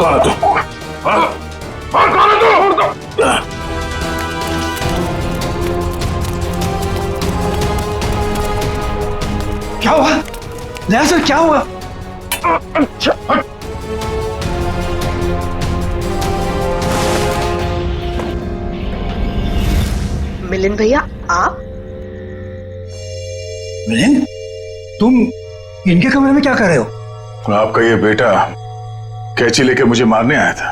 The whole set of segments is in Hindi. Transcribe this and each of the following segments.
कौन है तू? कौन है तू? क्या हुआ नया सर, क्या हुआ? मिलिंद भैया, आप? मिलिंद, तुम इनके कमरे में क्या कर रहे हो? आपका ये बेटा कैंची लेके मुझे मारने आया था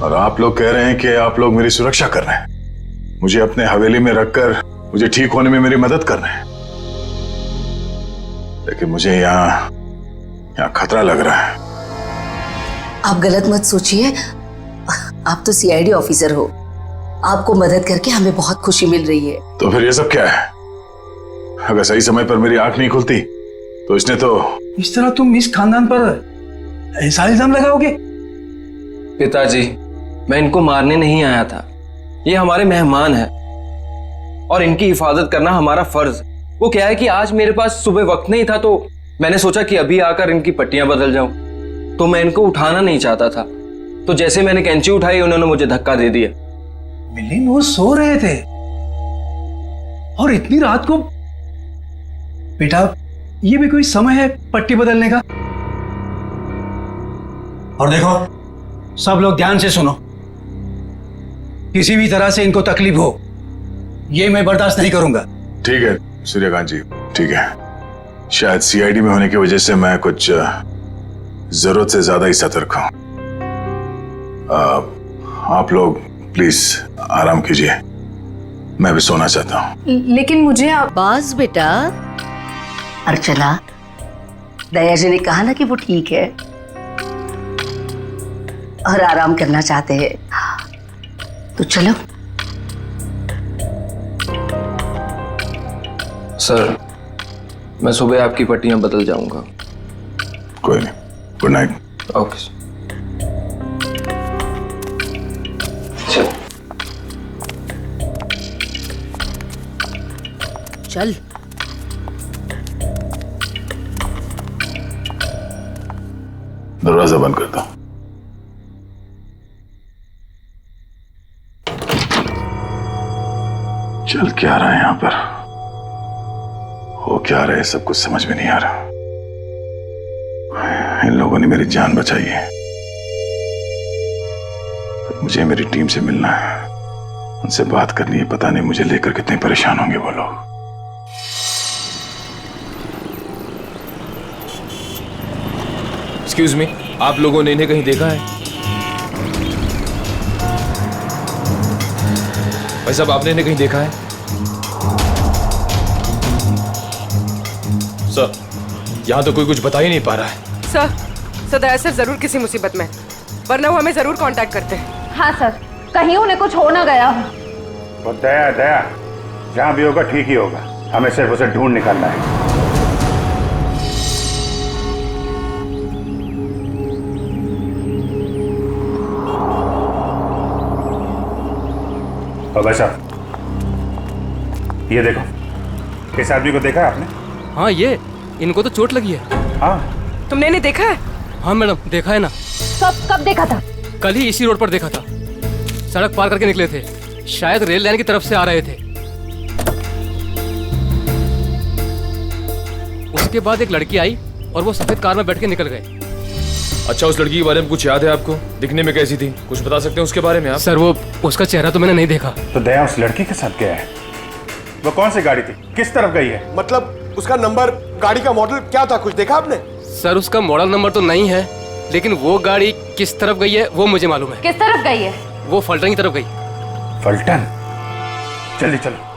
और आप लोग कह रहे हैं कि आप लोग मेरी सुरक्षा कर रहे हैं, मुझे अपने हवेली में रखकर मुझे ठीक होने में मेरी मदद कर रहे हैं। लेकिन मुझे यहाँ खतरा लग रहा है। आप गलत मत सोचिए, आप तो सीआईडी ऑफिसर हो, आपको मदद करके हमें बहुत खुशी मिल रही है। तो फिर ये सब क्या है? अगर सही समय पर मेरी आंख नहीं खुलती तो इसने तो... इस तरह तुम इस खानदान पर ऐसा इल्जाम लगाओगे? पिताजी, मैं इनको मारने नहीं आया था, ये हमारे मेहमान हैं और इनकी हिफाजत करना हमारा फर्ज। वो क्या है कि आज मेरे पास सुबह वक्त नहीं था तो मैंने सोचा कि अभी आकर इनकी पट्टियां बदल जाऊं, तो मैं इनको उठाना नहीं चाहता था, तो जैसे मैंने कैंची उठाई उन्होंने मुझे धक्का दे दिया। मिलिंद, वो सो रहे थे और इतनी रात को? बेटा, ये भी कोई समय है पट्टी बदलने का? और देखो, सब लोग ध्यान से सुनो, किसी भी तरह से इनको तकलीफ हो ये मैं बर्दाश्त नहीं करूंगा। ठीक है सूर्यकांत जी, ठीक है। शायद सीआईडी में होने की वजह से मैं कुछ जरूरत से ज्यादा ही सतर्क हूं। आप लोग प्लीज आराम कीजिए, मैं भी सोना चाहता हूं। लेकिन मुझे बाज बेटा, अर्चना, दया जी ने कहा ना कि वो ठीक है और आराम करना चाहते हैं, तो चलो। सर, मैं सुबह आपकी पट्टियां बदल जाऊंगा। कोई नहीं, गुड नाइट। Okay sir. चल। दरवाजा बंद करता हूं। चल क्या रहा है यहां पर, हो क्या रहा है, सब कुछ समझ में नहीं आ रहा। इन लोगों ने मेरी जान बचाई है, तो मुझे मेरी टीम से मिलना है, उनसे बात करनी है। पता नहीं मुझे लेकर कितने परेशान होंगे वो लोग। एक्सक्यूज मी, आप लोगों ने इन्हें कहीं देखा है? भाई साहब, आपने इन्हें कहीं देखा है? सर, यहां तो कोई कुछ बता ही नहीं पा रहा है। सर, दया सर जरूर किसी मुसीबत में, वरना वो हमें जरूर कांटेक्ट करते हैं। हाँ सर, कहीं उन्हें कुछ हो ना गया। और दया जहां भी होगा ठीक ही होगा, हमें सिर्फ उसे ढूंढ निकालना है। और भाई साहब, ये देखो, इस आदमी को देखा है आपने? हाँ, ये इनको तो चोट लगी है। हाँ, तुमने इन्हें देखा है? हाँ मैडम, देखा है ना। कब देखा था? कल ही इसी रोड पर देखा था, सड़क पार करके निकले थे, शायद रेल लाइन की तरफ से आ रहे थे। उसके बाद एक लड़की आई और वो सफेद कार में बैठ के निकल गए। अच्छा, उस लड़की के बारे में कुछ याद है आपको? दिखने में कैसी थी, कुछ बता सकते हैं उसके बारे में आप? सर, वो उसका चेहरा तो मैंने नहीं देखा। तो दया उस लड़की के साथ गया है? वो कौन सी गाड़ी थी, किस तरफ गई है? मतलब उसका नंबर, गाड़ी का मॉडल क्या था, कुछ देखा आपने? सर, उसका मॉडल नंबर तो नहीं है, लेकिन वो गाड़ी किस तरफ गई है वो मुझे मालूम है। किस तरफ गई है? वो फलटन की तरफ गई। फलटन? जल्दी चलो।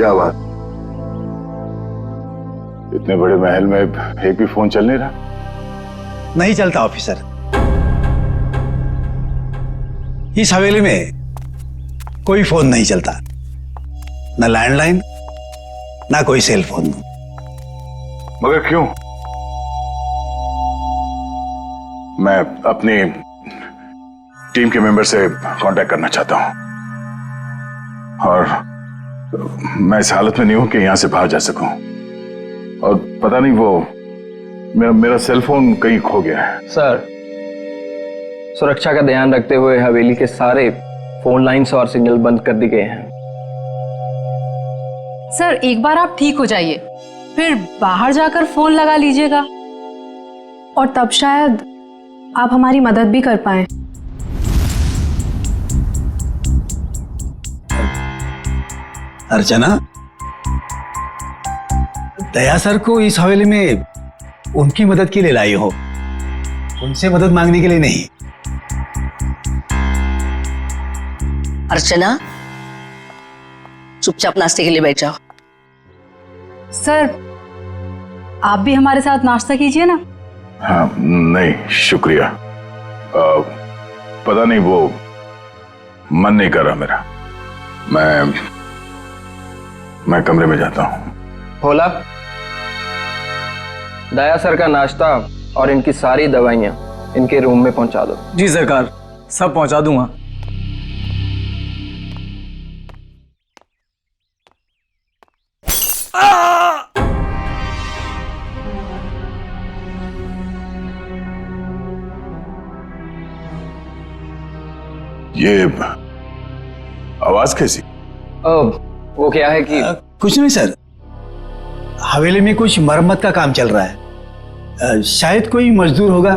क्या बात? इतने बड़े महल में एक भी फोन चल नहीं रहा? नहीं चलता ऑफिसर। इस हवेली में कोई फोन नहीं चलता, ना लैंडलाइन ना कोई सेल फोन। मगर क्यों? मैं अपनी टीम के मेंबर से कांटेक्ट करना चाहता हूं और मैं इस हालत में नहीं हूं कि यहां से बाहर जा सकूं। और पता नहीं वो मेरा सेल फोन कहीं खो गया है। सर, सुरक्षा का ध्यान रखते हुए हवेली के सारे फोन लाइन्स और सिग्नल बंद कर दिए गए हैं। सर, एक बार आप ठीक हो जाइए, फिर बाहर जाकर फोन लगा लीजिएगा और तब शायद आप हमारी मदद भी कर पाएं। अर्चना, दया सर को इस हवेली में उनकी मदद के लिए लाई हो, उनसे मदद मांगने के लिए नहीं। अर्चना, चुपचाप नाश्ते के लिए बैठ जाओ। सर, आप भी हमारे साथ नाश्ता कीजिए ना। हाँ, नहीं शुक्रिया। पता नहीं वो मन नहीं कर रहा मेरा। मैं कमरे में जाता हूँ। भोला, दया सर का नाश्ता और इनकी सारी दवाइयाँ इनके रूम में पहुंचा दो। जी सरकार, सब पहुंचा दूंगा। ये आवाज कैसी? वो क्या है कि कुछ नहीं सर, हवेली में कुछ मरम्मत का काम चल रहा है, शायद कोई मजदूर होगा।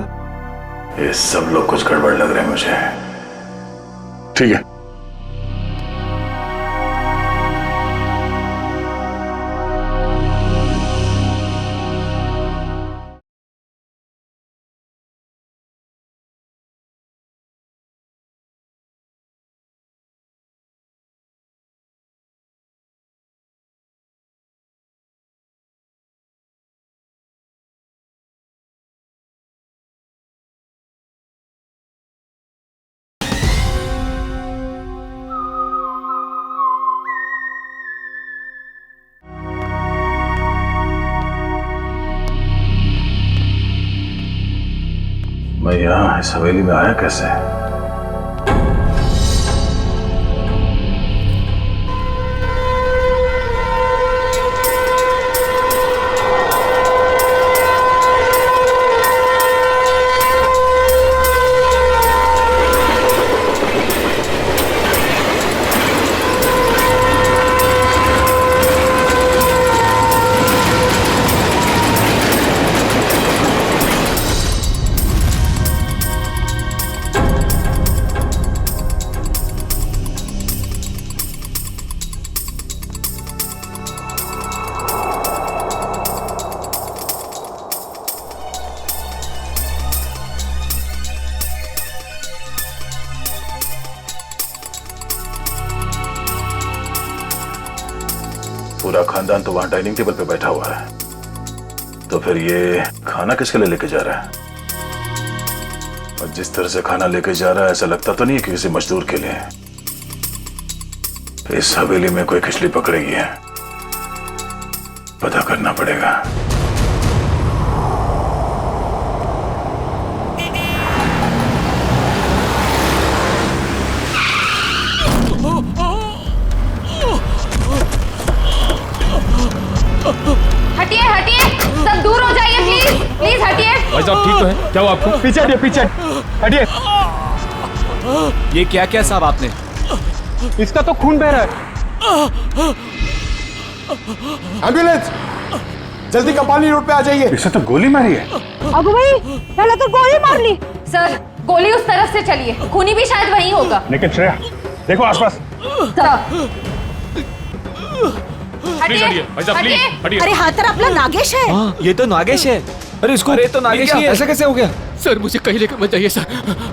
ये सब लोग कुछ गड़बड़ लग रहे हैं मुझे। ठीक है, मैं यहाँ इस हवेली में आया कैसे? पूरा खानदान तो वहां डाइनिंग टेबल पे बैठा हुआ है, तो फिर ये खाना किसके लिए लेके जा रहा है? और जिस तरह से खाना लेके जा रहा है ऐसा लगता तो नहीं है कि किसी मजदूर के लिए। इस हवेली में कोई खिचड़ी पकड़ेगी है, पता करना पड़ेगा। हटिए हटिए, सब दूर हो जाइए प्लीज, प्लीज हटिए। भाई साहब ठीक तो है? क्या हुआ आपको? पीछे हटिए, पीछे हटिए। ये क्या क्या साहब आपने? इसका तो खून बह रहा है। एम्बुलेंस, जल्दी कपाली रोड पे आ जाइए। इसे तो गोली मारी है। अबू भाई, पहले तो गोली मार ली। सर, गोली उस तरफ से चली है, खूनी भी शायद वहीं होगा। लेकिन श्रेया, देखो आसपास। प्लीज हटिए भाई साहब, प्लीज हटिए। अरे हाँ, तेरा अपना नागेश है। हाँ, ये तो नागेश है। अरे इसको, अरे तो नागेश ही है। ऐसा कैसे हो गया? सर मुझे कहीं लेकर मत जाइए सर,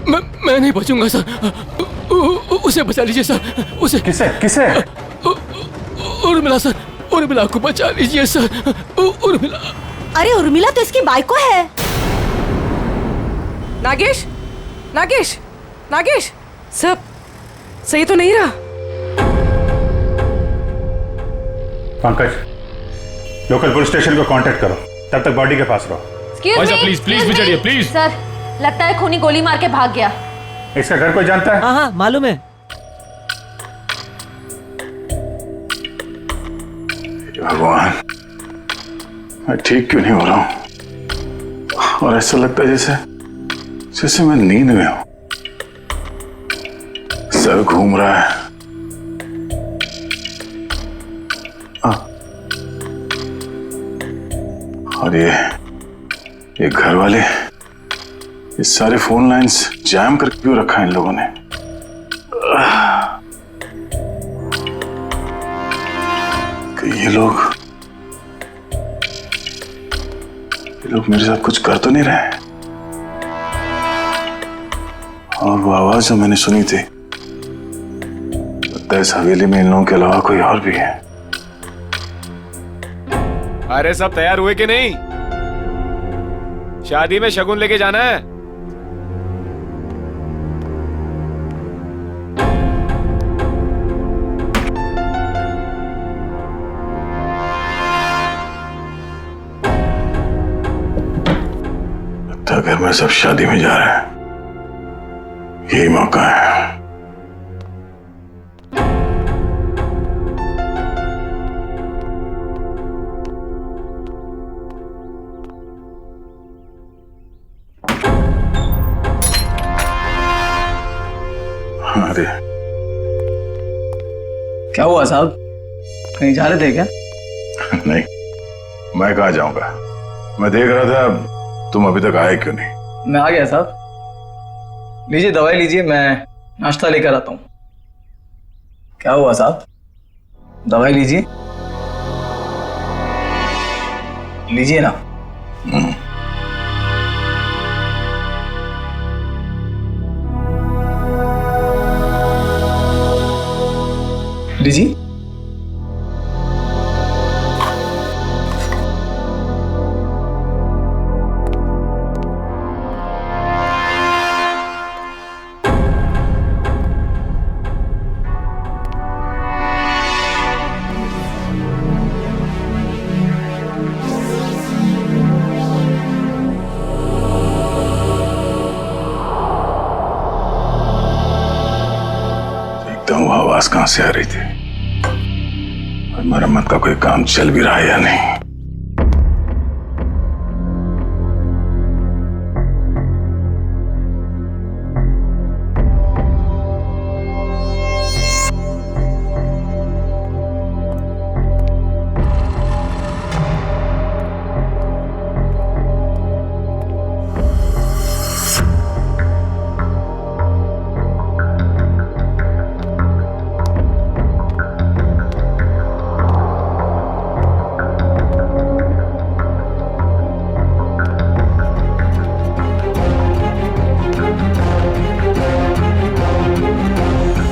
मैं नहीं बचूंगा सर। उसे बचा लीजिए सर, उसे। किसे किसे? और उर्मिला सर, उर्मिला को बचा लीजिए सर, उर्मिला। अरे उर्मिला तो इसकी बाइको है। नागेश, नागेश, नागेश, सब सही तो नहीं रहा? पंकज, लोकल पुलिस स्टेशन को कांटेक्ट करो, तब तक बॉडी के पास रहो। प्लीज प्लीज भी चढ़िए प्लीज। सर, लगता है खूनी गोली मार के भाग गया। इसका घर कोई जानता है? हाँ मालूम है। भगवान, मैं ठीक क्यों नहीं हो रहा हूं? और ऐसा लगता है जैसे मैं नींद में हूं। सर घूम रहा है। और ये घर वाले, ये सारे फोन लाइंस जैम करके क्यों रखा है इन लोगों ने? ये लोग मेरे साथ कुछ कर तो नहीं रहे? और वो आवाज जो मैंने सुनी थी, लगता है इस हवेली में इन लोगों के अलावा कोई और भी है। अरे सब तैयार हुए कि नहीं? शादी में शगुन लेके जाना है। लगता है घर में सब शादी में जा रहे हैं, यही मौका है। अरे क्या हुआ साहब, कहीं जा रहे थे क्या? नहीं, मैं कहाँ जाऊंगा। मैं देख रहा था तुम अभी तक आए क्यों नहीं। मैं आ गया साहब। लीजिए दवाई लीजिए, मैं नाश्ता लेकर आता हूँ। क्या हुआ साहब, दवाई लीजिए, लीजिए ना। लीजिए। देखता हूँ आवाज कहां से आ रही थी और मरम्मत का कोई काम चल भी रहा है या नहीं।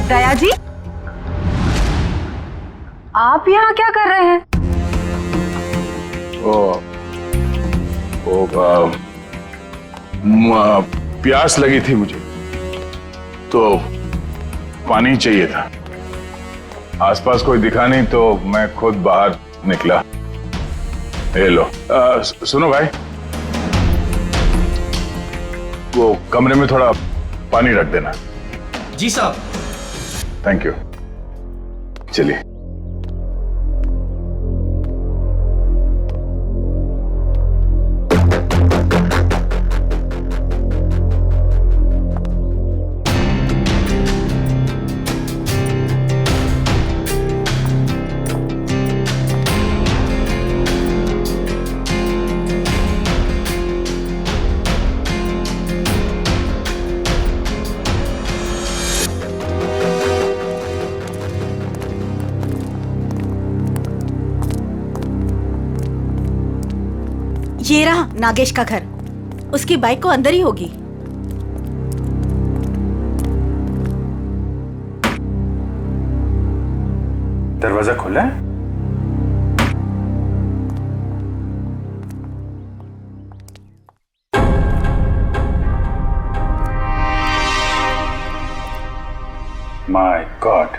दया जी, आप यहाँ क्या कर रहे हैं? प्यास लगी थी मुझे तो पानी चाहिए था। आसपास कोई दिखा नहीं तो मैं खुद बाहर निकला। ये लो। सुनो भाई, वो कमरे में थोड़ा पानी रख देना। जी साहब। Thank you. चलिए। ये रहा नागेश का घर, उसकी बाइक को अंदर ही होगी। दरवाजा खुला है? My God.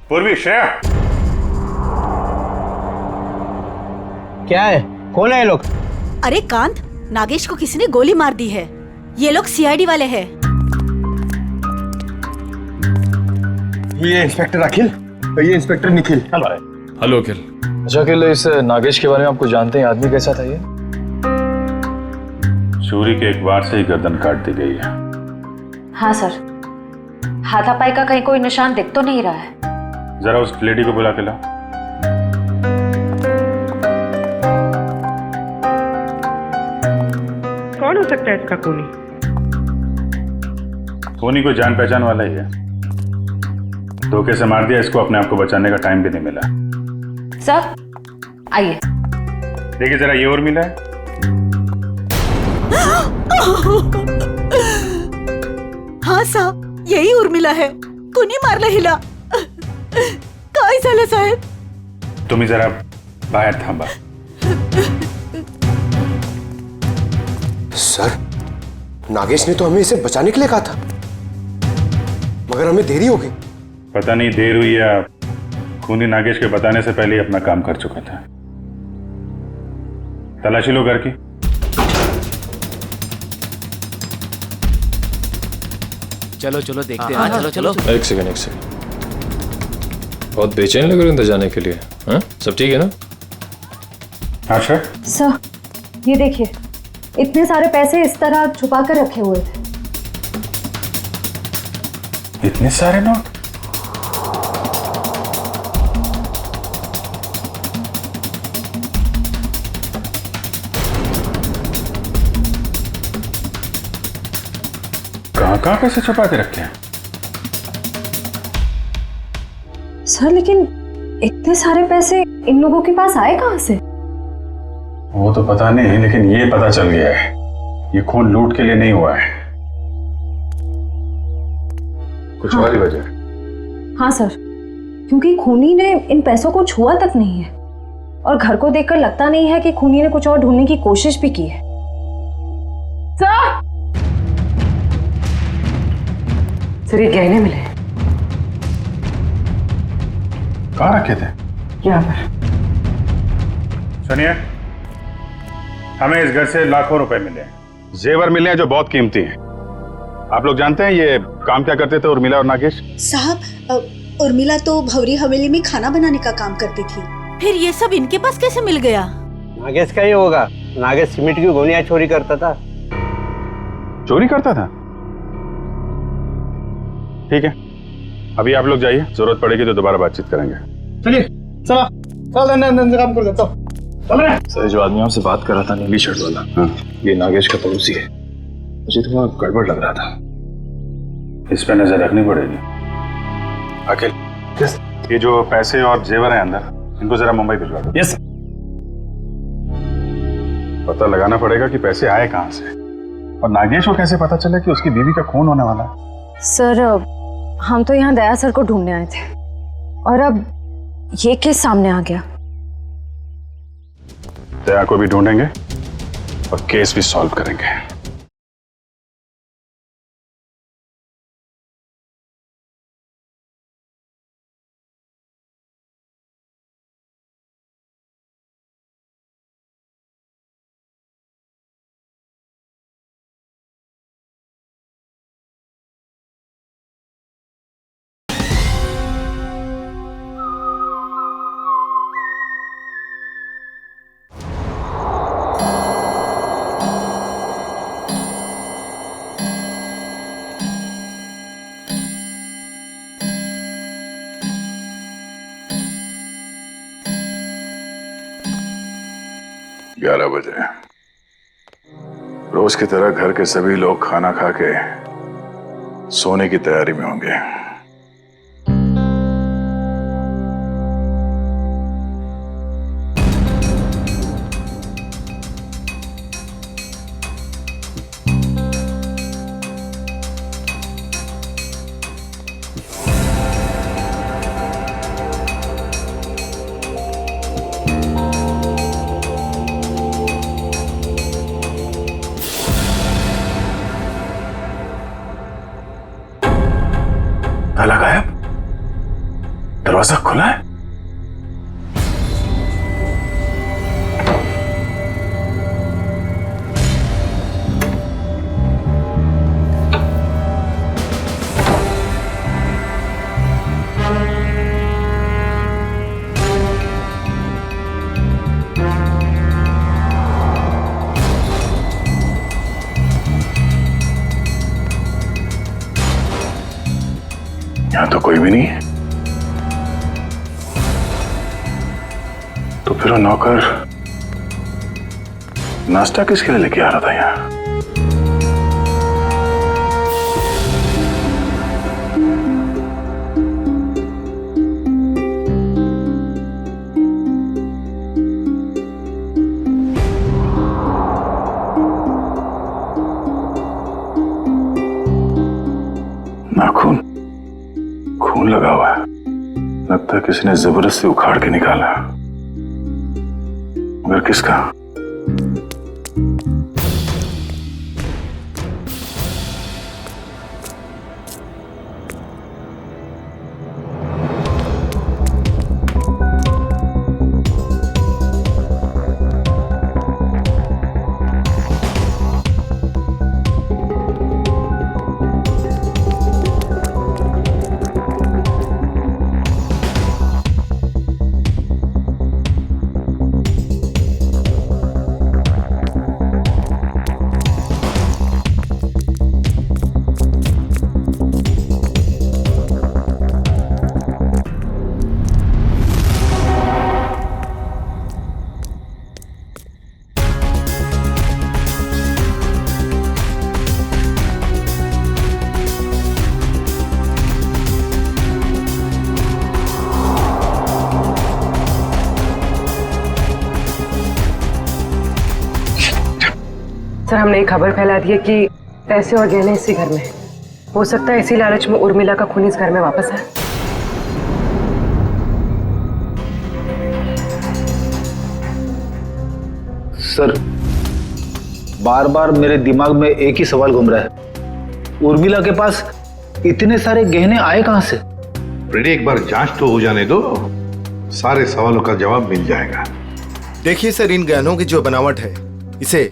पूर्वी, श्रेया, क्या है? कौन है ये लोग? अरे कांत, नागेश को किसी ने गोली मार दी है। ये लोग सीआईडी वाले हैं। ये इंस्पेक्टर अखिल, ये इंस्पेक्टर निखिल। हेलो अखिल। अच्छा अखिल, इस नागेश के बारे में आपको जानते हैं? आदमी कैसा था ये? चोरी के एक बार से ही गर्दन काट दी गई है। हाँ सर, हाथापाई का कहीं कोई निशान दिख तो नहीं रहा है। जरा उस लेडी को बुला के लाओ। कौन हो सकता है इसका खूनी? खूनी कोई जान पहचान वाला ही है। धोखे से मार दिया इसको, अपने आप को बचाने का टाइम भी नहीं मिला। सर आइए। देखिए जरा, ये और मिला है। हाँ साहब, यही उर्मिला है। कुणी मारला हिला। काय झालं साहेब? तुम्ही जरा बाहर थांबा। सर, नागेश ने तो हमें इसे बचाने के लिए कहा था, मगर हमें देरी हो गई। पता नहीं देर हुई या खूनी नागेश के बताने से पहले ही अपना काम कर चुका था। तलाशी लो घर की। चलो चलो देखते हैं। चलो चलो। एक सेकंड। बहुत बेचैन लग रहे हैं अंदर जाने के लिए। हाँ, सब ठीक है ना? हाँ सर। सर ये देखिए, इतने सारे पैसे इस तरह छुपा कर रखे हुए थे। इतने सारे नोट? कहाँ पैसे छुपा के रखे हैं? सर लेकिन इतने सारे पैसे इन लोगों के पास आए कहाँ से? वो तो पता नहीं, लेकिन ये पता चल गया है, ये खून लूट के लिए नहीं हुआ है, कुछ और ही वजह। हाँ सर, क्योंकि खूनी ने इन पैसों को छुआ तक नहीं है और घर को देखकर लगता नहीं है कि खूनी ने कुछ और ढूंढने की कोशिश भी की है। सर ये गहने मिले। कहाँ रखे थे? यहाँ पर। सुनिए, हमें इस घर से लाखों रुपए मिले हैं, जेवर मिले हैं जो बहुत कीमती हैं। आप लोग जानते हैं ये काम क्या करते थे उर्मिला और नागेश? साहब, उर्मिला तो भवरी हवेली में खाना बनाने का काम करती थी। फिर ये सब इनके पास कैसे मिल गया? नागेश का ही होगा। नागेश सीमेंट की गोनियां चोरी करता था। चोरी करता था? ठीक है, अभी आप लोग जाइए, जरूरत पड़ेगी तो दोबारा बातचीत करेंगे। चलिए चलो चल काम कर देता हूँ। सर जो आदमी आपसे बात कर रहा था, नीली शर्ट वाला, ये नागेश का पड़ोसी है। मुझे थोड़ा गड़बड़ लग रहा था। इस पे नजर रखनी पड़ेगी। अखिल, ये जो पैसे और जेवर हैं अंदर, इनको जरा मुंबई भिजवा दो। यस। पता लगाना पड़ेगा कि पैसे आए कहाँ से, और नागेश को कैसे पता चले कि उसकी बीवी का खून होने वाला है। सर हम तो यहाँ दया सर को ढूंढने आए थे और अब ये केस सामने आ गया। दया को भी ढूंढेंगे और केस भी सॉल्व करेंगे। ग्यारह बजे रोज की तरह घर के सभी लोग खाना खा के सोने की तैयारी में होंगे। यहाँ तो कोई भी नहीं है। तो फिर वो नौकर नाश्ता किसके लिए लेके आ रहा था यहाँ? नाखून, खून लगा हुआ है। लगता है किसी ने जबरदस्ती उखाड़ के निकाला, मगर किसका? सर, हमने एक खबर फैला दी है कि पैसे और गहने इसी घर में हैं। हो सकता है इसी लालच में उर्मिला का खून इस घर में वापस आए। सर, बार बार मेरे दिमाग में एक ही सवाल घूम रहा है, उर्मिला के पास इतने सारे गहने आए कहां से? फ्रेडी, एक बार जांच तो हो जाने दो, सारे सवालों का जवाब मिल जाएगा। देखिए सर, इन गहनों की जो बनावट है इसे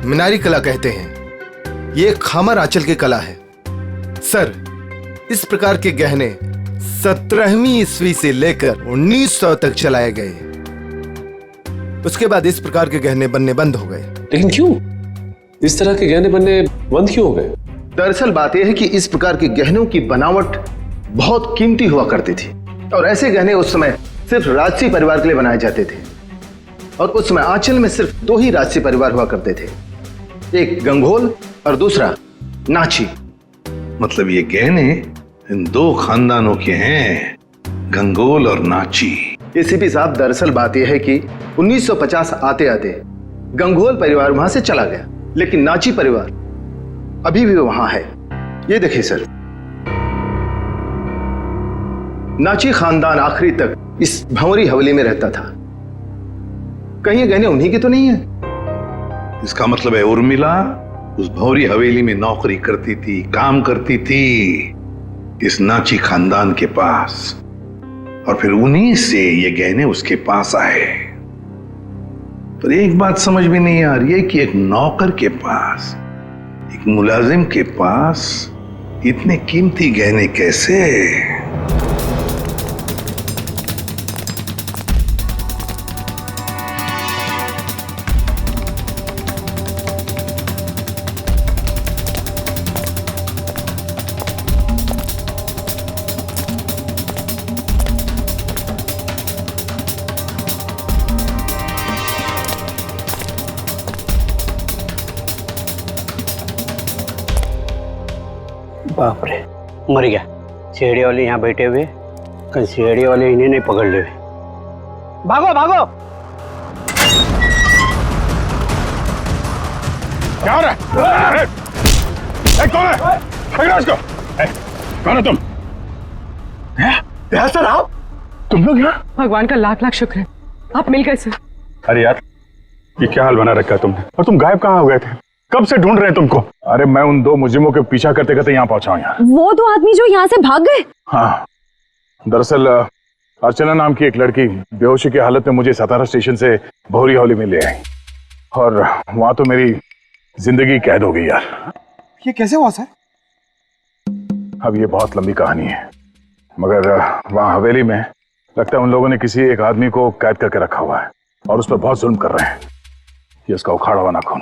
मीनारी कला कहते हैं। ये खामर आंचल की कला है। सर, इस प्रकार के गहने 17वीं ईस्वी से लेकर 1900 तक चलाए गए। उसके बाद इस प्रकार के गहने बनने बंद हो गए। लेकिन क्यों? इस तरह के गहने बनने बंद क्यों हो गए? दरअसल बात यह है कि इस प्रकार के गहनों की बनावट बहुत कीमती हुआ करती थी और ऐसे गहने उस समय सिर्फ राजसी परिवार के लिए बनाए जाते थे। और उस समय आंचल में सिर्फ 2 ही राजसी परिवार हुआ करते थे, एक गंगोल और दूसरा नाची। मतलब ये गहने इन 2 खानदानों के हैं, गंगोल और नाची। एसीपी साहब, दरअसल बात यह है कि 1950 आते आते गंगोल परिवार वहां से चला गया, लेकिन नाची परिवार अभी भी वहां है। ये देखिए सर, नाची खानदान आखिरी तक इस भंवरी हवेली में रहता था। कहीं ये गहने उन्हीं के तो नहीं है? इसका मतलब है उर्मिला उस भंवरी हवेली में नौकरी करती थी, काम करती थी इस नाची खानदान के पास, और फिर उन्हीं से ये गहने उसके पास आए। पर एक बात समझ में नहीं आ रही है कि एक नौकर के पास, एक मुलाजिम के पास इतने कीमती गहने कैसे? बाप रे, मर गया। सीढ़ी वाले यहाँ बैठे हुए, कल सीढ़ी वाले इन्हें नहीं पकड़ ले। भागो भागो! क्या हो रहा है? कौन है? पकड़ो इसको! कौन है तुम? सर, आप? तुम लोग यहाँ? भगवान का लाख लाख शुक्र है, आप मिल गए सर। अरे यार, ये क्या हाल बना रखा है तुमने? और तुम गायब कहाँ हो गए थे? कब से ढूंढ रहे हैं तुमको? अरे मैं उन 2 मुजरिमों के पीछा करते करते यहाँ पहुंचा हूँ यार। वो 2 आदमी जो यहाँ से भाग गए? हाँ, दरअसल अर्चना नाम की एक लड़की बेहोशी की हालत में मुझे सतारा स्टेशन से भंवरी हवेली में ले आई, और वहां तो मेरी जिंदगी कैद हो गई यार। ये कैसे हुआ सर? अब ये बहुत लंबी कहानी है, मगर वहां हवेली में लगता है उन लोगों ने किसी एक आदमी को कैद करके रखा हुआ है और उस पर बहुत जुल्म कर रहे हैं। ये उसका उखाड़ा हुआ नाखून,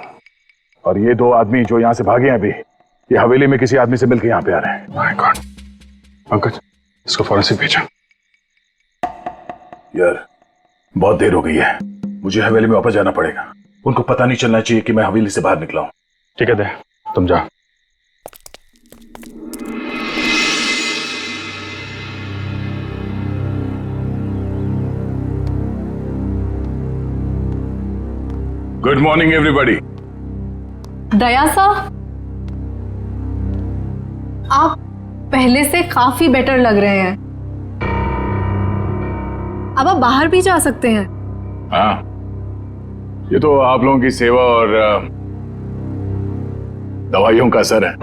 और ये 2 आदमी जो यहाँ से भागे हैं अभी, ये हवेली में किसी आदमी से मिलकर यहाँ पे आ रहे हैं। My God! पंकज, इसको फॉरेंसिक भेजा। यार बहुत देर हो गई है, मुझे हवेली में वापस जाना पड़ेगा। उनको पता नहीं चलना चाहिए कि मैं हवेली से बाहर निकला हूं। ठीक है दे, तुम जाओ। Good morning everybody. दया साहब, आप पहले से काफी बेटर लग रहे हैं। अब आप बाहर भी जा सकते हैं। हाँ, ये तो आप लोगों की सेवा और दवाइयों का असर है।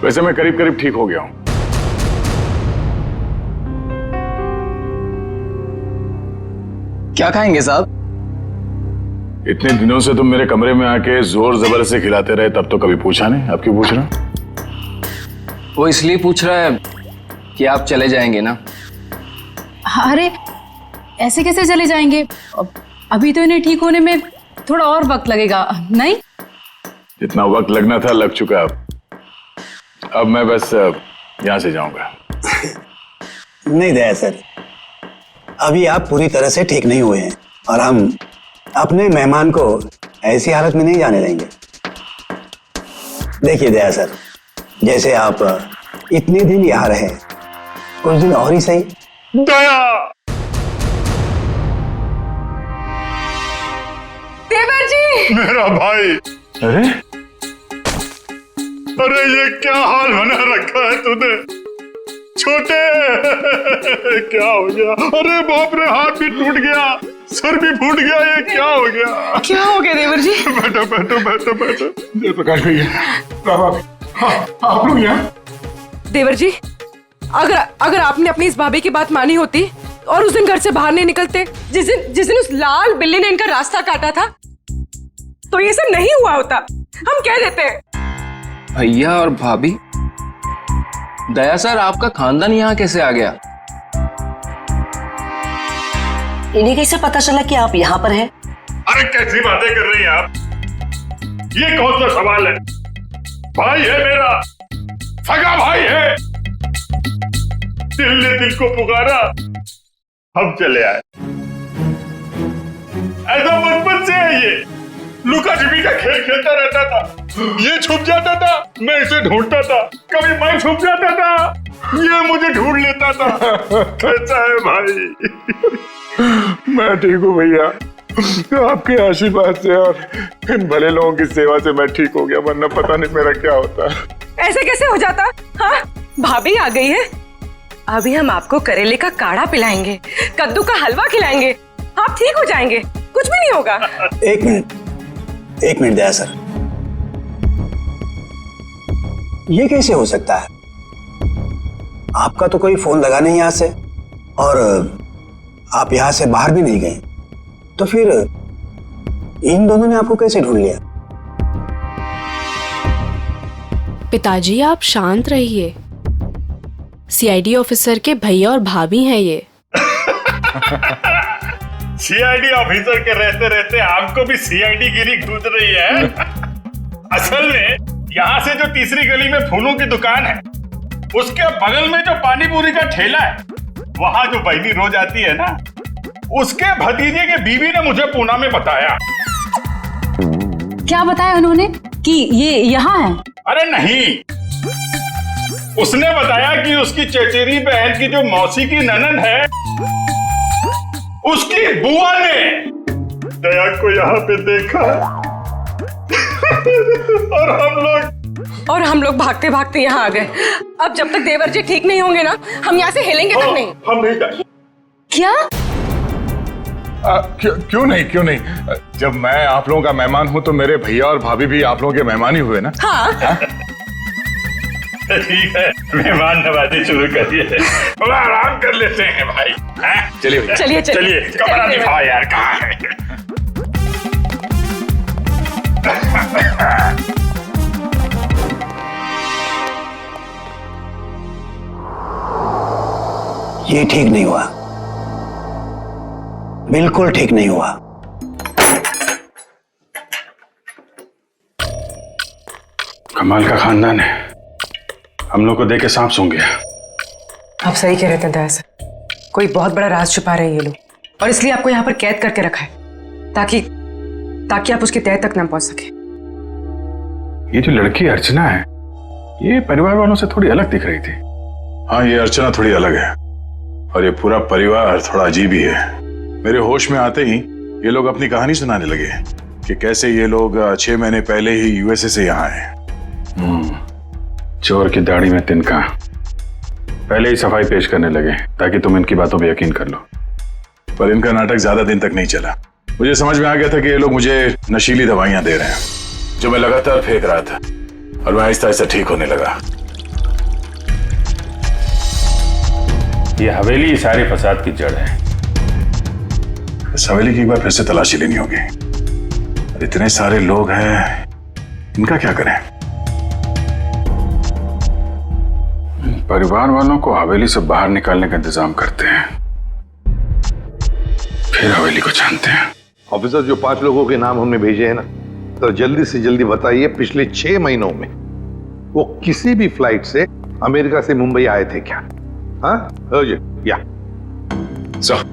वैसे मैं करीब करीब ठीक हो गया हूं। क्या खाएंगे साहब? इतने दिनों से तुम मेरे कमरे में आके जोर जबर से खिलाते रहे, तब तो कभी पूछा नहीं। अब क्यों पूछ रहे हो? वो इसलिए पूछ रहा है कि आप चले जाएंगे ना। अरे ऐसे कैसे चले जाएंगे? अभी तो इन्हें ठीक होने में थोड़ा और वक्त लगेगा, नहीं? जितना वक्त लगना था लग चुका। अब मैं बस यहां से जाऊंगा। नहीं दया सर, अभी आप पूरी तरह से ठीक नहीं हुए हैं और हम अपने मेहमान को ऐसी हालत में नहीं जाने देंगे। देखिए दया सर, जैसे आप इतने दिन यहाँ रहे, कुछ दिन और ही सही। दया! देवर जी! मेरा भाई! अरे अरे ये क्या हाल बना रखा है तूने? छोटे क्या हो गया? अरे बाप रे, हाथ भी टूट गया, सर भी फूट गया, ये क्या हो गया? क्या हो गया देवर जी? बैठो बैठो बैठो बैठो। जयप्रकाश भैया, आप लोग यहाँ? देवर जी, अगर आपने अपनी इस भाभी की बात मानी होती और उस दिन घर से बाहर नहीं निकलते, जिस दिन उस लाल बिल्ली ने इनका रास्ता काटा था, तो ये सब नहीं हुआ होता। हम कह देते हैं। भैया और भाभी, दया सर आपका खानदान यहाँ कैसे आ गया? इन्हें कैसे पता चला कि आप यहाँ पर हैं? अरे कैसी बातें कर रही हैं आप? ये कौन सा सवाल है? भाई है मेरा, सगा भाई है। दिल ने दिल को पुकारा, हम चले आए। ऐसा बचपन से है ये। लुका छिपी का खेल खेलता रहता था। ये छुप जाता था, मैं इसे ढूंढता था। कभी मैं छुप जाता था, ये मुझे ढूंढ लेता था। कैसा है भाई? मैं ठीक हूँ भैया, आपके आशीर्वाद से और इन भले लोगों की सेवा से मैं ठीक हो गया, वरना पता नहीं मेरा क्या होता। ऐसे कैसे हो जाता? हाँ, भाभी आ गई है। अभी हम आपको करेले का काढ़ा पिलाएंगे, कद्दू का हलवा खिलाएंगे, आप ठीक हो जाएंगे, कुछ भी नहीं होगा। एक मिनट दया सर, ये कैसे हो सकता है? आपका तो कोई फोन लगा नहीं यहाँ से और आप यहाँ से बाहर भी नहीं गए, तो फिर इन दोनों ने आपको कैसे ढूंढ लिया? पिताजी आप शांत रहिए, सीआईडी ऑफिसर के भैया और भाभी हैं ये। सीआईडी ऑफिसर के रहते रहते आपको भी सीआईडी गिरी घूस रही है। असल में यहाँ से जो तीसरी गली में फूलों की दुकान है, उसके बगल में जो पानी पूरी का ठेला है, वहाँ जो बहनी रोज आती है ना, उसके भतीजे के बीवी ने मुझे पूना में बताया। क्या बताया उन्होंने कि ये यहाँ है? अरे नहीं, उसने बताया कि उसकी चचेरी बहन की जो मौसी की ननद है, उसकी बुआ ने दया को यहाँ पे देखा। और हम लोग भागते भागते यहाँ आ गए। अब जब तक देवर जी ठीक नहीं होंगे ना, हम यहाँ से हिलेंगे तक नहीं। हम नहीं जाएंगे। क्या? क्यों नहीं? जब मैं आप लोगों का मेहमान हूँ तो मेरे भैया और भाभी भी आप लोगों के मेहमान ही हुए ना। हाँ। ठीक है, मेहमान नवाजी शुरू करिए। थोड़ा आराम कर लेते हैं भाई। चलिए चलिए, कमरा दिखाओ यार, कहाँ है? ये ठीक नहीं हुआ, बिल्कुल ठीक नहीं हुआ। कमाल का खानदान है। हम लोग को देख के सांप सूंघ गया। आप सही कह रहे थे दया सर, कोई बहुत बड़ा राज छुपा रहे हैं ये लोग, और इसलिए आपको यहाँ पर कैद करके रखा है ताकि आप उसके तह तक ना पहुंच सके। ये जो लड़की अर्चना है, ये परिवार वालों से थोड़ी अलग दिख रही थी। हाँ, ये अर्चना थोड़ी अलग है और ये पूरा परिवार थोड़ा अजीब ही है। मेरे होश में आते ही ये लोग अपनी कहानी सुनाने लगे कि कैसे ये लोग 6 महीने पहले ही यूएसए से यहाँ आए। चोर की दाढ़ी में तिनका, पहले ही सफाई पेश करने लगे ताकि तुम इनकी बातों पे यकीन कर लो। पर इनका नाटक ज्यादा दिन तक नहीं चला। मुझे समझ में आ गया था कि ये लोग मुझे नशीली दवाइयां दे रहे हैं जो मैं लगातार फेंक रहा था, और मैं आहिस्ता आहिस्ता ठीक होने लगा। ये हवेली सारे फसाद की जड़ है। इस हवेली की एक बार फिर से तलाशी लेनी होगी। और इतने सारे लोग हैं, इनका क्या करें? परिवार वालों को हवेली से बाहर निकालने का इंतजाम करते हैं, फिर हवेली को जानते हैं। ऑफिसर, जो 5 लोगों के नाम हमने भेजे हैं ना, तो जल्दी से जल्दी बताइए पिछले 6 महीनों में वो किसी भी फ्लाइट से अमेरिका से मुंबई आए थे क्या? हाँ या सर,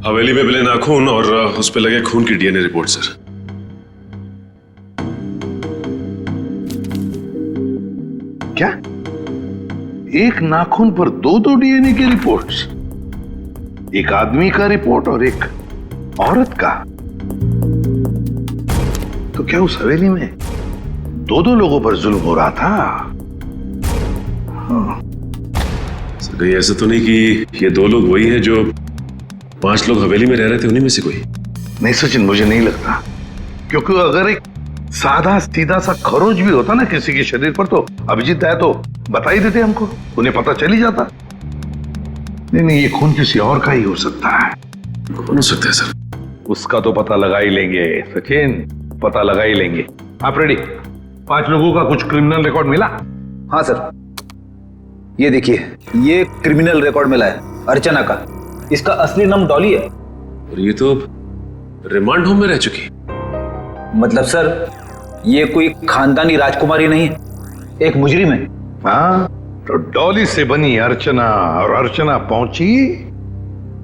हवेली में मिले नाखून और उस पे लगे खून की डीएनए रिपोर्ट सर। क्या? एक नाखून पर 2 डीएनए की रिपोर्ट्स? एक आदमी का रिपोर्ट और एक औरत का? तो क्या उस हवेली में 2 लोगों पर जुल्म हो रहा था? हाँ। कहीं ऐसा तो नहीं कि ये 2 लोग वही हैं जो 5 लोग हवेली में रह रहे थे, उन्हीं में से कोई? नहीं सचिन, मुझे नहीं लगता, क्योंकि अगर एक सादा सीधा सा खरोंच भी होता ना किसी के शरीर पर, तो अभिजीत है तो बता ही देते हमको, उन्हें पता चल ही जाता। नहीं, ये खून किसी और का ही हो सकता है। कौन हो सकता है सर? उसका तो पता लगा ही लेंगे सचिन, पता लगा ही लेंगे। आप रेडी? 5 लोगों का कुछ क्रिमिनल रिकॉर्ड मिला? हाँ सर, ये देखिए, ये क्रिमिनल रिकॉर्ड मिला है अर्चना का। इसका असली नाम डॉली है। और ये तो रिमांड होम में रह चुकी। मतलब सर, ये कोई खानदानी राजकुमारी नहीं है, एक मुजरिम है। हाँ, तो डॉली से बनी अर्चना, और अर्चना पहुंची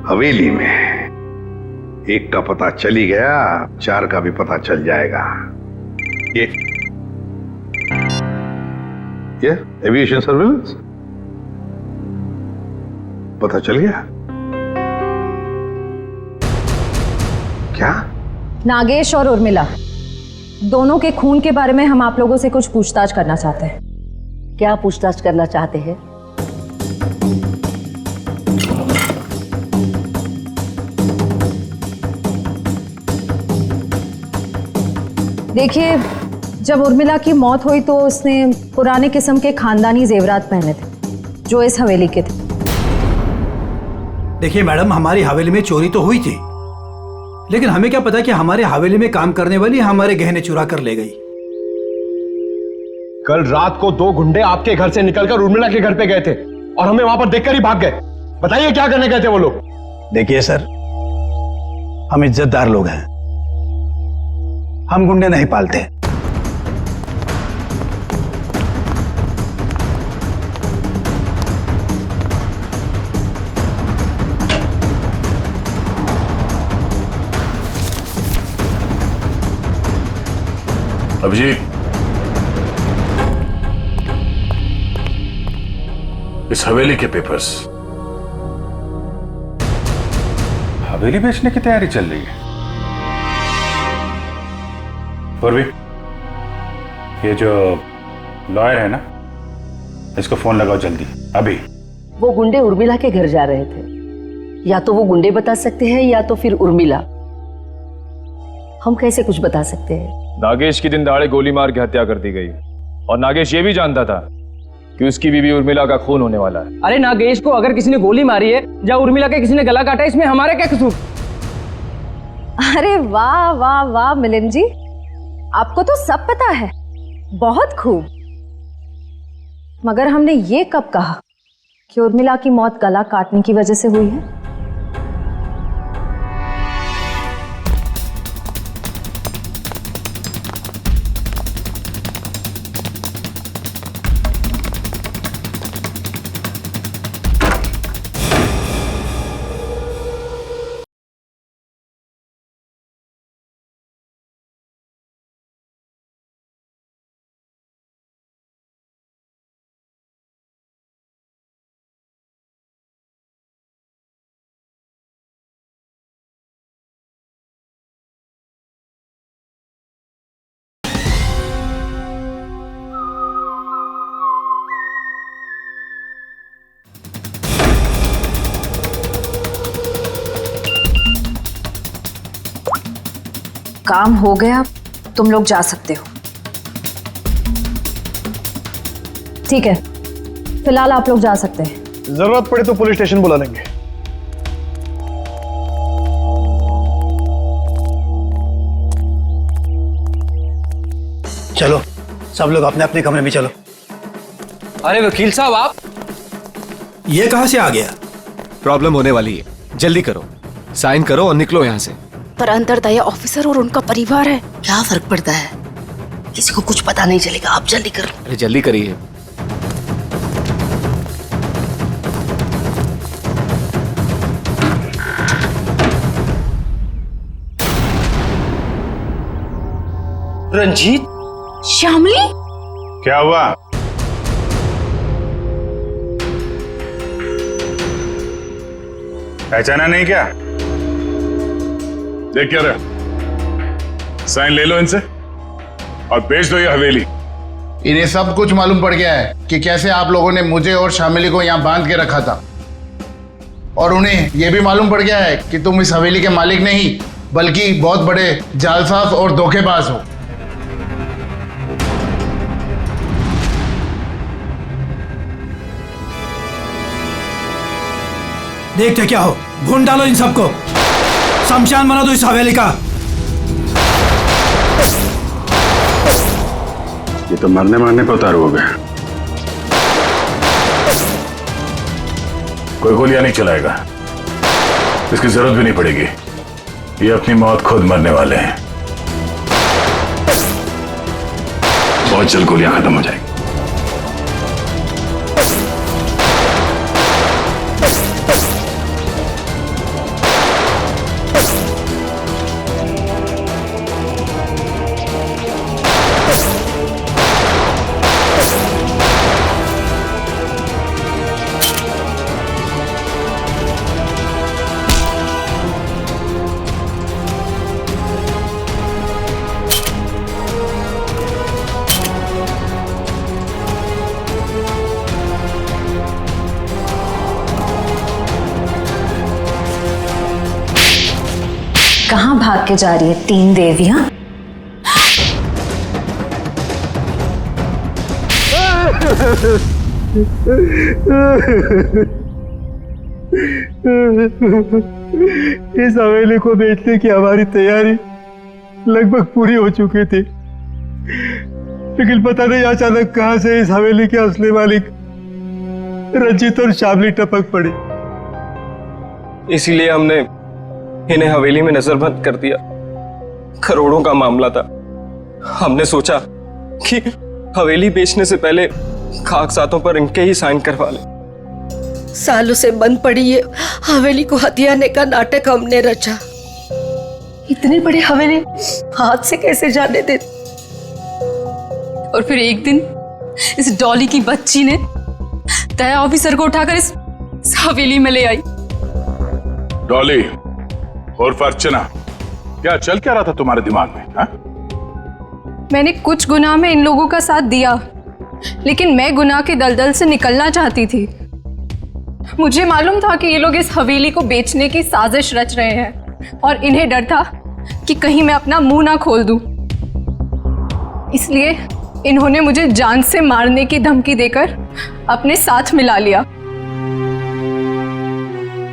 हवेली में। एक का पता चल ही गया, 4 का भी पता चल जाएगा। ये एविएशन सर्विलेंस पता चल गया क्या? नागेश और उर्मिला दोनों के खून के बारे में हम आप लोगों से कुछ पूछताछ करना चाहते हैं। क्या पूछताछ करना चाहते हैं? देखिए, जब उर्मिला की मौत हुई तो उसने पुराने किस्म के खानदानी जेवरात पहने थे जो इस हवेली के थे। देखिए मैडम, हमारी हवेली में चोरी तो हुई थी, लेकिन हमें क्या पता कि हमारे हवेली में काम करने वाली हमारे गहने चुरा कर ले गई। कल रात को 2 गुंडे आपके घर से निकलकर उर्मिला के घर पे गए थे और हमें वहां पर देखकर ही भाग गए। बताइए क्या करने गए थे वो लोग? देखिए सर, हम इज्जतदार लोग हैं, हम गुंडे नहीं पालते। अभिजीत, इस हवेली के पेपर्स। हवेली बेचने की तैयारी चल रही है। पूर्वी, ये जो लॉयर है ना, इसको फोन लगाओ जल्दी, अभी। वो गुंडे उर्मिला के घर जा रहे थे। या तो वो गुंडे बता सकते हैं या तो फिर उर्मिला। हम कैसे कुछ बता सकते हैं? नागेश की दिन दहाड़े गोली मार के हत्या कर दी गई, और नागेश ये भी जानता था कि उसकी बीवी उर्मिला का खून होने वाला है। अरे नागेश को अगर किसी ने गोली मारी है या उर्मिला के किसी ने गला काटा, इसमें हमारा क्या कसूर? अरे वाह वाह वाह मिलिंद जी, आपको तो सब पता है, बहुत खूब। मगर हमने ये कब कहा कि उर्मिला की मौत गला काटने की वजह से हुई है? काम हो गया, तुम लोग जा सकते हो। ठीक है, फिलहाल आप लोग जा सकते हैं। जरूरत पड़े तो पुलिस स्टेशन बुला लेंगे। चलो सब लोग अपने अपने कमरे में चलो। अरे वकील साहब, आप ये कहां से आ गया? प्रॉब्लम होने वाली है, जल्दी करो, साइन करो और निकलो यहाँ से। पर अंतरदया ऑफिसर और उनका परिवार है। क्या फर्क पड़ता है, किसी को कुछ पता नहीं चलेगा। आप जल्दी करो। अरे जल्दी करिए। रंजीत, श्यामली, क्या हुआ? पहचाना नहीं क्या? देख क्या रहे, साइन ले लो इनसे और बेच दो ये हवेली। इन्हें सब कुछ मालूम पड़ गया है कि कैसे आप लोगों ने मुझे और शामिली को यहाँ बांध के रखा था, और उन्हें यह भी मालूम पड़ गया है कि तुम इस हवेली के मालिक नहीं बल्कि बहुत बड़े जालसाज और धोखेबाज हो। देखते क्या हो, भून डालो इन सबको, शमशान बना दो इस हवेली का। ये तो मरने मारने पर उतारू हो गए। कोई गोलियां नहीं चलाएगा, इसकी जरूरत भी नहीं पड़ेगी। ये अपनी मौत खुद मरने वाले हैं। बहुत जल्द गोलियां खत्म हो जाएगी। कहाँ भाग के जा रही है तीन देवियां? इस हवेली को बेचने की हमारी तैयारी लगभग पूरी हो चुकी थी, लेकिन पता नहीं अचानक कहां से इस हवेली के असली मालिक रंजीत और शामली टपक पड़ी। इसीलिए हमने इन्हें हवेली में नजरबंद कर दिया। करोड़ों का मामला था। हमने सोचा कि हवेली बेचने से पहले कागजातों पर इनके ही साइन करवा ले। सालों से बंद पड़ी ये हवेली को हथियाने का नाटक हमने रचा। इतनी बड़ी हवेली हाथ से कैसे जाने दे। और फिर एक दिन इस डॉली की बच्ची ने दया ऑफिसर को उठाकर इस हवेली में ले आई। डॉली और अर्चना, क्या चल क्या रहा था तुम्हारे दिमाग में? हा? मैंने कुछ गुनाह में इन लोगों का साथ दिया, लेकिन मैं गुनाह के दलदल से निकलना चाहती थी। मुझे मालूम था कि ये लोग इस हवेली को बेचने की साजिश रच रहे हैं और इन्हें डर था कि कहीं मैं अपना मुंह ना खोल दूं। इसलिए इन्होंने मुझे जान से मारने की धमकी देकर अपने साथ मिला लिया।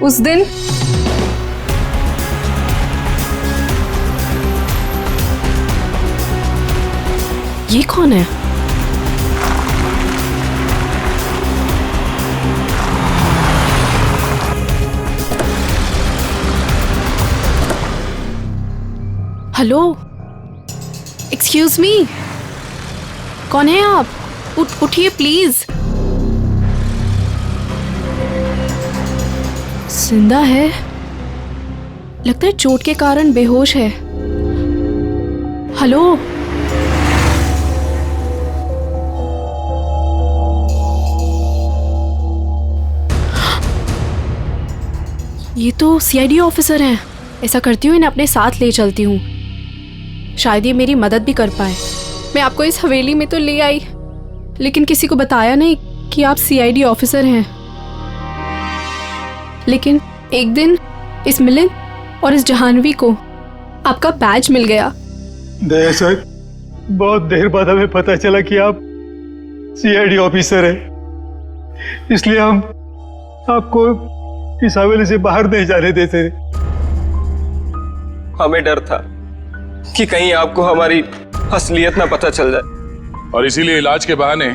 उस दिन ये कौन है? हेलो, एक्सक्यूज मी, कौन है आप? उठिए प्लीज। जिंदा है, लगता है चोट के कारण बेहोश है। हेलो, ये तो सीआईडी ऑफिसर हैं। ऐसा करती हूँ, इन्हें अपने साथ ले चलती हूँ, शायद ये मेरी मदद भी कर पाए। मैं आपको इस हवेली में तो ले आई, लेकिन किसी को बताया नहीं कि आप सीआईडी ऑफिसर हैं। लेकिन एक दिन इस मिलिंद और इस जहानवी को आपका बैज मिल गया। दया सर, बहुत देर बाद हमें पता चला कि आप सीआईडी ऑफिसर हैं, इसलिए हम आपको इस हवेली से बाहर नहीं जाने देते। हमें डर था कि कहीं आपको हमारी असलियत ना पता चल जाए, और इसीलिए इलाज के बहाने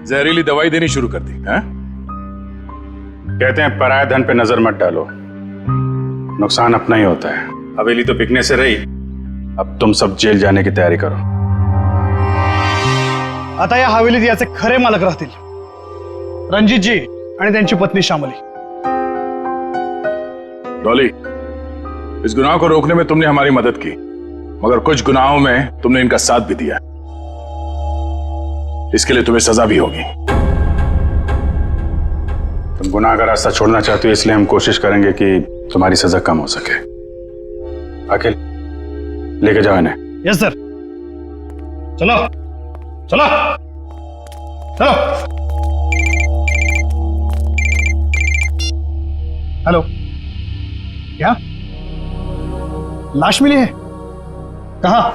जहरीली दवाई देनी शुरू कर दी है? कहते हैं पराया धन पे नजर मत डालो, नुकसान अपना ही होता है। हवेली तो बिकने से रही, अब तुम सब जेल जाने की तयारी करो। आता या हवेलीत याचे खरे मालक राहतील रणजितजी आणि त्यांची पत्नी श्यामली। डॉली, इस गुनाह को रोकने में तुमने हमारी मदद की, मगर कुछ गुनाहों में तुमने इनका साथ भी दिया, इसके लिए तुम्हें सजा भी होगी। तुम गुनाह का रास्ता छोड़ना चाहते हो, इसलिए हम कोशिश करेंगे कि तुम्हारी सजा कम हो सके। अखिल, लेके जाओ इन्हें। Yes sir. चलो चलो चलो। हेलो, क्या लाश मिली है? कहाँ?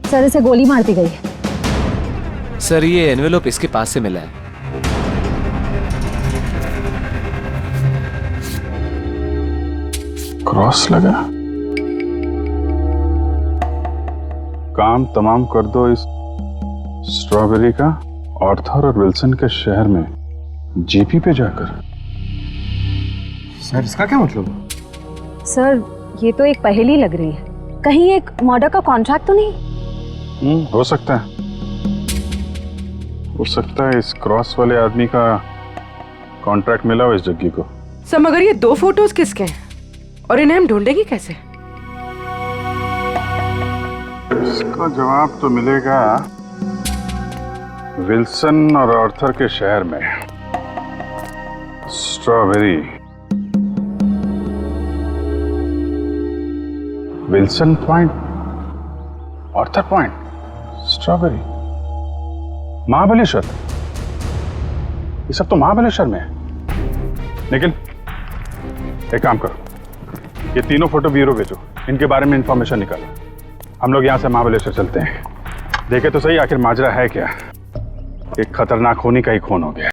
सर, इसे गोली मार दी गई है। सर, ये एनवेलोप इसके पास से मिला है। क्रॉस लगा। काम तमाम कर दो इस स्ट्रॉबेरी का ऑर्थर और विल्सन के शहर में जीपी पे जाकर। सर, इसका क्या मतलब? सर, ये तो एक पहेली लग रही है। कहीं एक मर्डर का कॉन्ट्रैक्ट तो नहीं? हो सकता है, हो सकता है इस क्रॉस वाले आदमी का कॉन्ट्रैक्ट मिला हो इस जग्गी को। सर, मगर ये 2 फोटोज किसके हैं और इन्हें हम ढूंढेंगे कैसे? इसका जवाब तो मिलेगा विल्सन और आर्थर के शहर में। Strawberry, Wilson point, Arthur point, strawberry, Mahabaleshwar. ये सब तो महाबलेश्वर में है। लेकिन एक काम करो, ये तीनों फोटो ब्यूरो भेजो, इनके बारे में इंफॉर्मेशन निकालो। हम लोग यहाँ से महाबलेश्वर चलते हैं। देखे तो सही आखिर माजरा है क्या। एक खतरनाक खूनी का ही खून हो गया।